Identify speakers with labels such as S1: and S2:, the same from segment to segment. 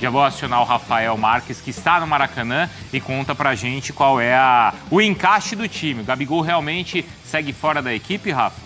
S1: Já vou acionar o Rafael Marques, que está no Maracanã, e conta pra gente qual é o encaixe do time. O Gabigol realmente segue fora da equipe, Rafa?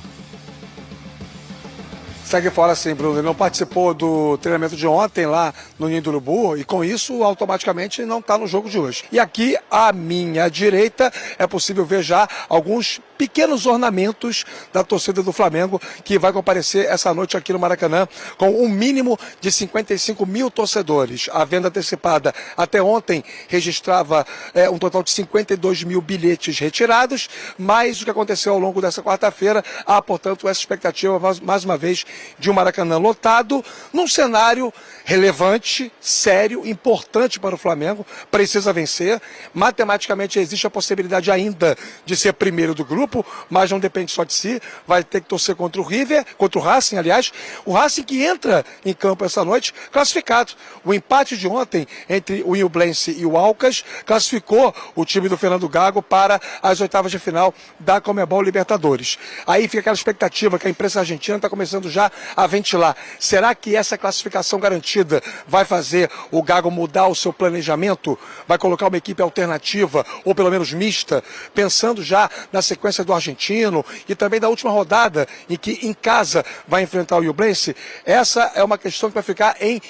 S2: Segue fora sim, Bruno. Ele não participou do treinamento de ontem lá no Ninho do Urubu e com isso automaticamente não está no jogo de hoje. E aqui à minha direita é possível ver já alguns pequenos ornamentos da torcida do Flamengo que vai comparecer essa noite aqui no Maracanã com um mínimo de 55 mil torcedores. A venda antecipada até ontem registrava um total de 52 mil bilhetes retirados, mas o que aconteceu ao longo dessa quarta-feira, há portanto essa expectativa mais uma vez de um Maracanã lotado, num cenário relevante, sério, importante para o Flamengo, precisa vencer. Matematicamente existe a possibilidade ainda de ser primeiro do grupo, mas não depende só de si, vai ter que torcer contra o River, contra o Racing, aliás, o Racing que entra em campo essa noite classificado. O empate de ontem entre o Nublense e o Alcas classificou o time do Fernando Gago para as oitavas de final da Conmebol Libertadores. Aí fica aquela expectativa que a imprensa argentina está começando já a ventilar. Será que essa classificação garantida vai fazer o Gago mudar o seu planejamento? Vai colocar uma equipe alternativa, ou pelo menos mista, pensando já na sequência do argentino e também da última rodada em que em casa vai enfrentar o Nublense? Essa é uma questão que vai ficar em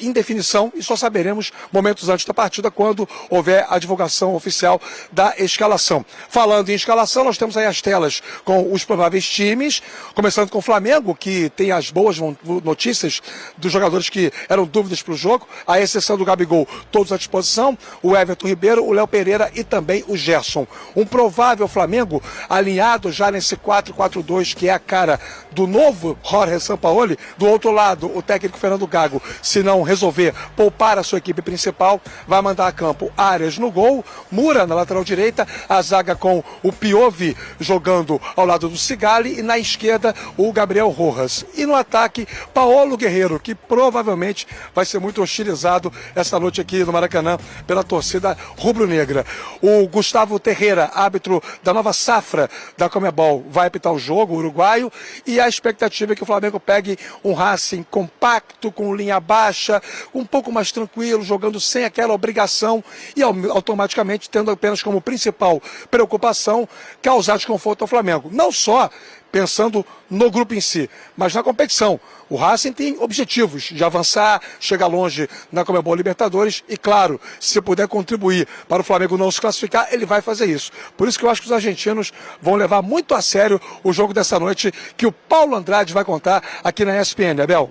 S2: indefinição e só saberemos momentos antes da partida quando houver a divulgação oficial da escalação. Falando em escalação, nós temos aí as telas com os prováveis times, começando com o Flamengo, que tem as boas notícias dos jogadores que eram dúvidas para o jogo, à exceção do Gabigol, todos à disposição, o Everton Ribeiro, o Léo Pereira e também o Gerson. Um provável Flamengo alinhado já nesse 4-4-2, que é a cara do novo Jorge Sampaoli. Do outro lado, o técnico Fernando Gago, se não resolver poupar a sua equipe principal, vai mandar a campo Arias no gol, Moura na lateral direita, a zaga com o Piovi jogando ao lado do Sigali e na esquerda o Gabriel Rojas. E no ataque, Paulo Guerreiro, que provavelmente vai ser muito hostilizado essa noite aqui no Maracanã pela torcida rubro-negra. O Gustavo Terreira, árbitro da nova safra da Conmebol, vai apitar o jogo, o uruguaio, e a expectativa é que o Flamengo pegue um Racing compacto, com linha baixa, um pouco mais tranquilo, jogando sem aquela obrigação e automaticamente tendo apenas como principal preocupação causar desconforto ao Flamengo. Não só pensando no grupo em si, mas na competição. O Racing tem objetivos de avançar, chegar longe na Conmebol Libertadores e, claro, se puder contribuir para o Flamengo não se classificar, ele vai fazer isso. Por isso que eu acho que os argentinos vão levar muito a sério o jogo dessa noite, que o Paulo Andrade vai contar aqui na ESPN, Abel.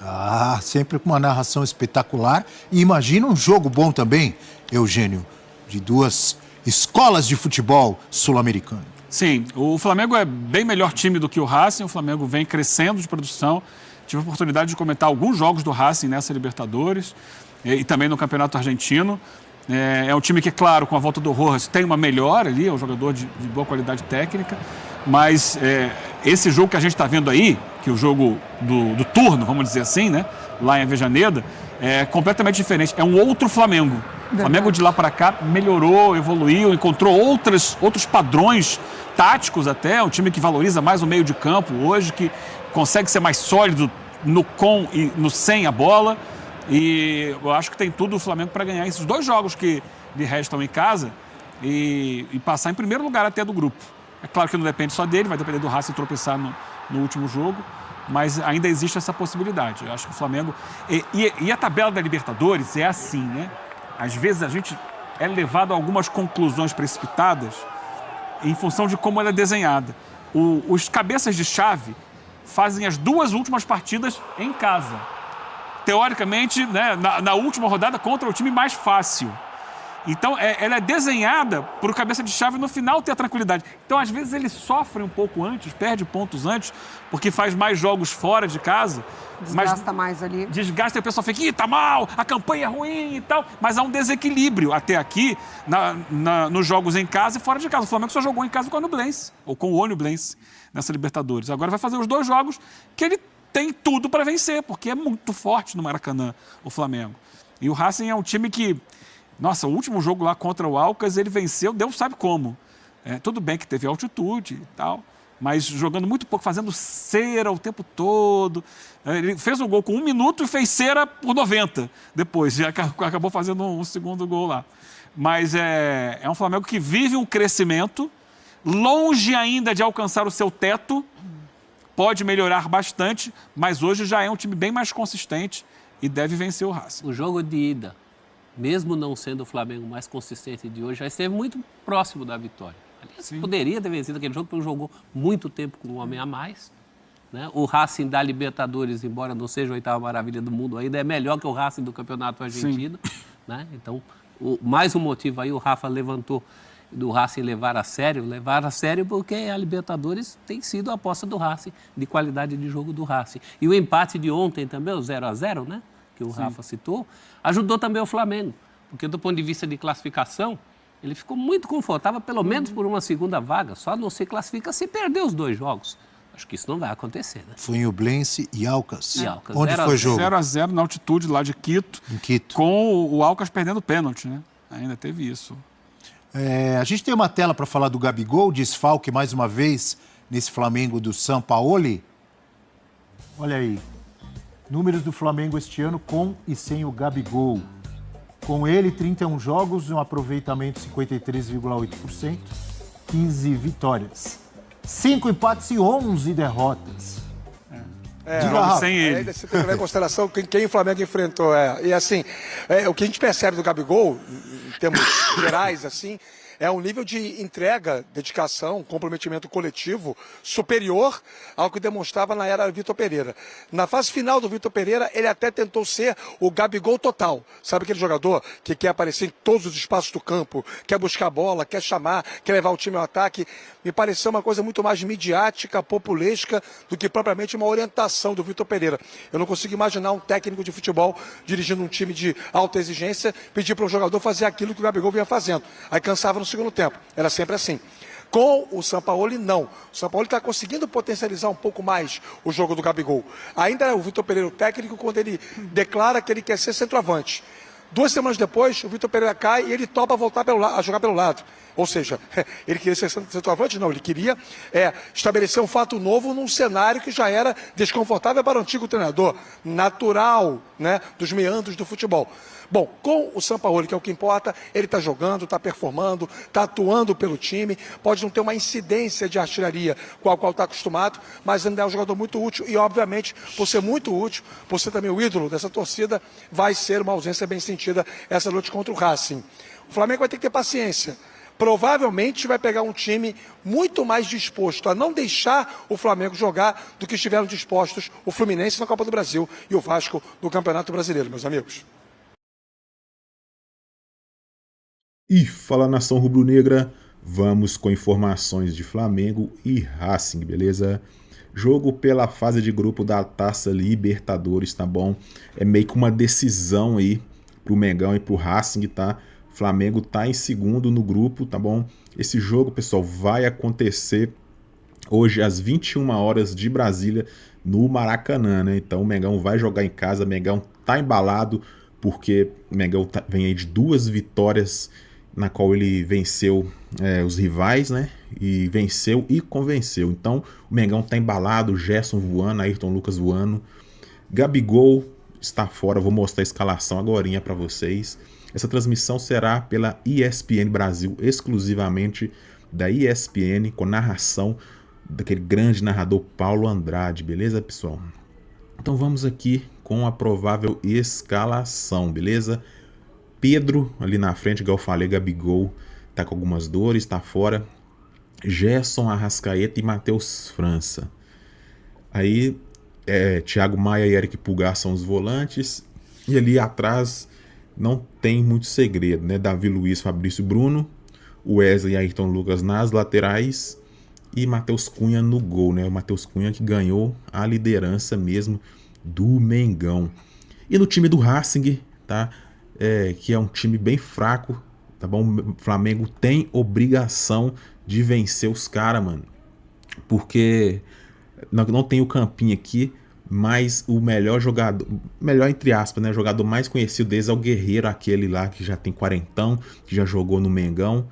S3: Ah, sempre com uma narração espetacular. E imagina um jogo bom também, Eugênio, de duas escolas de futebol sul-americano.
S4: Sim, o Flamengo é bem melhor time do que o Racing, o Flamengo vem crescendo de produção. Tive a oportunidade de comentar alguns jogos do Racing nessa Libertadores e também no Campeonato Argentino. É um time que, claro, com a volta do Rojas tem uma melhora ali, é um jogador de boa qualidade técnica, mas esse jogo que a gente está vendo aí, que é o jogo do turno, vamos dizer assim, né, lá em Avejaneda, é completamente diferente, é um outro Flamengo. O Flamengo de lá para cá melhorou, evoluiu, encontrou outros padrões táticos até, um time que valoriza mais o meio de campo hoje, que consegue ser mais sólido no com e no sem a bola. E eu acho que tem tudo o Flamengo para ganhar esses dois jogos que lhe restam em casa e passar em primeiro lugar até do grupo. É claro que não depende só dele, vai depender do Racing tropeçar no último jogo, mas ainda existe essa possibilidade. Eu acho que o Flamengo... E a tabela da Libertadores é assim, né? Às vezes a gente é levado a algumas conclusões precipitadas em função de como ela é desenhada. Os cabeças de chave fazem as duas últimas partidas em casa. Teoricamente, né, na última rodada contra o time mais fácil. Então, ela é desenhada para o cabeça de chave no final ter a tranquilidade. Então, às vezes, ele sofre um pouco antes, perde pontos antes, porque faz mais jogos fora de casa.
S5: Desgasta mais ali.
S4: Desgasta e o pessoal fica, ih, tá mal, a campanha é ruim e tal. Mas há um desequilíbrio até aqui nos jogos em casa e fora de casa. O Flamengo só jogou em casa com a Nublense, ou com o Nublense, nessa Libertadores. Agora vai fazer os dois jogos que ele tem tudo para vencer, porque é muito forte no Maracanã, o Flamengo. E o Racing é um time que... Nossa, o último jogo lá contra o Alcas, ele venceu, Deus sabe como. Tudo bem que teve altitude e tal, mas jogando muito pouco, fazendo cera o tempo todo. Ele fez um gol com 1 minuto e fez cera por 90 depois, e acabou fazendo um segundo gol lá. Mas é um Flamengo que vive um crescimento, longe ainda de alcançar o seu teto, pode melhorar bastante, mas hoje já é um time bem mais consistente e deve vencer o Racing.
S5: O jogo de ida, mesmo não sendo o Flamengo mais consistente de hoje, já esteve muito próximo da vitória. Aliás, poderia ter vencido aquele jogo, porque jogou muito tempo com um homem a mais. Né? O Racing da Libertadores, embora não seja a 8ª maravilha do mundo, ainda é melhor que o Racing do Campeonato Argentino. Né? Então, mais um motivo aí o Rafa levantou do Racing levar a sério porque a Libertadores tem sido a aposta do Racing, de qualidade de jogo do Racing. E o empate de ontem também, o 0-0, né? Que o Rafa citou, ajudou também o Flamengo, porque do ponto de vista de classificação, ele ficou muito confortável, pelo menos por uma segunda vaga, só não se classifica se perder os 2 jogos. Acho que isso não vai acontecer, né?
S3: Foi em Ublense e Alcas.
S5: Alcas.
S3: Onde foi o jogo?
S4: 0-0 na altitude lá de Quito,
S3: Em Quito.
S4: com o Alcas perdendo pênalti, né? Ainda teve isso.
S3: A gente tem uma tela para falar do Gabigol, desfalque mais uma vez nesse Flamengo do Sampaoli. Olha aí, números do Flamengo este ano com e sem o Gabigol. Com ele, 31 jogos, um aproveitamento 53,8%, 15 vitórias. 5 empates e 11 derrotas. Diga, Rafa.
S4: Sem ele.
S2: Ainda você tem que levar em consideração quem o Flamengo enfrentou. E assim, o que a gente percebe do Gabigol, em termos gerais, assim, é um nível de entrega, dedicação, comprometimento coletivo superior ao que demonstrava na era Vitor Pereira. Na fase final do Vitor Pereira, ele até tentou ser o Gabigol total. Sabe aquele jogador que quer aparecer em todos os espaços do campo, quer buscar a bola, quer chamar, quer levar o time ao ataque? Me pareceu uma coisa muito mais midiática, populesca, do que propriamente uma orientação do Vitor Pereira. Eu não consigo imaginar um técnico de futebol dirigindo um time de alta exigência, pedir para um jogador fazer aquilo que o Gabigol vinha fazendo. Aí cansava no segundo tempo. Era sempre assim. Com o Sampaoli, não. O Sampaoli está conseguindo potencializar um pouco mais o jogo do Gabigol. Ainda é o Vitor Pereira o técnico quando ele declara que ele quer ser centroavante. 2 semanas depois, o Vitor Pereira cai e ele topa voltar a jogar pelo lado. Ou seja, ele queria ser centroavante? Não, ele queria estabelecer um fato novo num cenário que já era desconfortável para o antigo treinador, natural, né, dos meandros do futebol. Bom, com o Sampaoli, que é o que importa, ele está jogando, está performando, está atuando pelo time, pode não ter uma incidência de artilharia com a qual está acostumado, mas ainda é um jogador muito útil e, obviamente, por ser muito útil, por ser também o ídolo dessa torcida, vai ser uma ausência bem sentida essa noite contra o Racing. O Flamengo vai ter que ter paciência. Provavelmente vai pegar um time muito mais disposto a não deixar o Flamengo jogar do que estiveram dispostos o Fluminense na Copa do Brasil e o Vasco no Campeonato Brasileiro, meus amigos.
S6: E fala nação rubro-negra, vamos com informações de Flamengo e Racing, beleza? Jogo pela fase de grupo da Taça Libertadores, tá bom? É meio que uma decisão aí pro Mengão e pro Racing, tá? Flamengo tá em segundo no grupo, tá bom? Esse jogo, pessoal, vai acontecer hoje às 21 horas de Brasília no Maracanã, né? Então o Mengão vai jogar em casa, o Mengão tá embalado porque o Mengão vem aí de 2 vitórias na qual ele venceu os rivais, né? E venceu e convenceu. Então o Mengão tá embalado, Gerson voando, Ayrton Lucas voando. Gabigol está fora, vou mostrar a escalação agorinha para vocês. Essa transmissão será pela ESPN Brasil, exclusivamente da ESPN, com narração daquele grande narrador Paulo Andrade, beleza, pessoal? Então vamos aqui com a provável escalação, beleza? Pedro ali na frente, igual eu falei, Gabigol tá com algumas dores, tá fora. Gerson, Arrascaeta e Matheus França. Aí Thiago Maia e Eric Pulgar são os volantes. E ali atrás não tem muito segredo, né? Davi Luiz, Fabrício Bruno, Wesley e Ayrton Lucas nas laterais e Matheus Cunha no gol, né? O Matheus Cunha que ganhou a liderança mesmo do Mengão. E no time do Racing, tá? Que é um time bem fraco, tá bom? O Flamengo tem obrigação de vencer os caras, mano. Porque não tem o Campinho aqui, mas o melhor jogador, melhor entre aspas, né? O jogador mais conhecido deles é o Guerreiro, aquele lá que já tem 40, que já jogou no Mengão,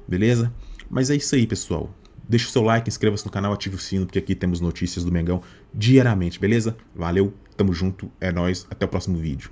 S6: beleza? Mas é isso aí, pessoal. deixa o seu like, inscreva-se no canal, ative o sino, porque aqui temos notícias do Mengão diariamente, beleza? Valeu, tamo junto, é nóis, até o próximo vídeo.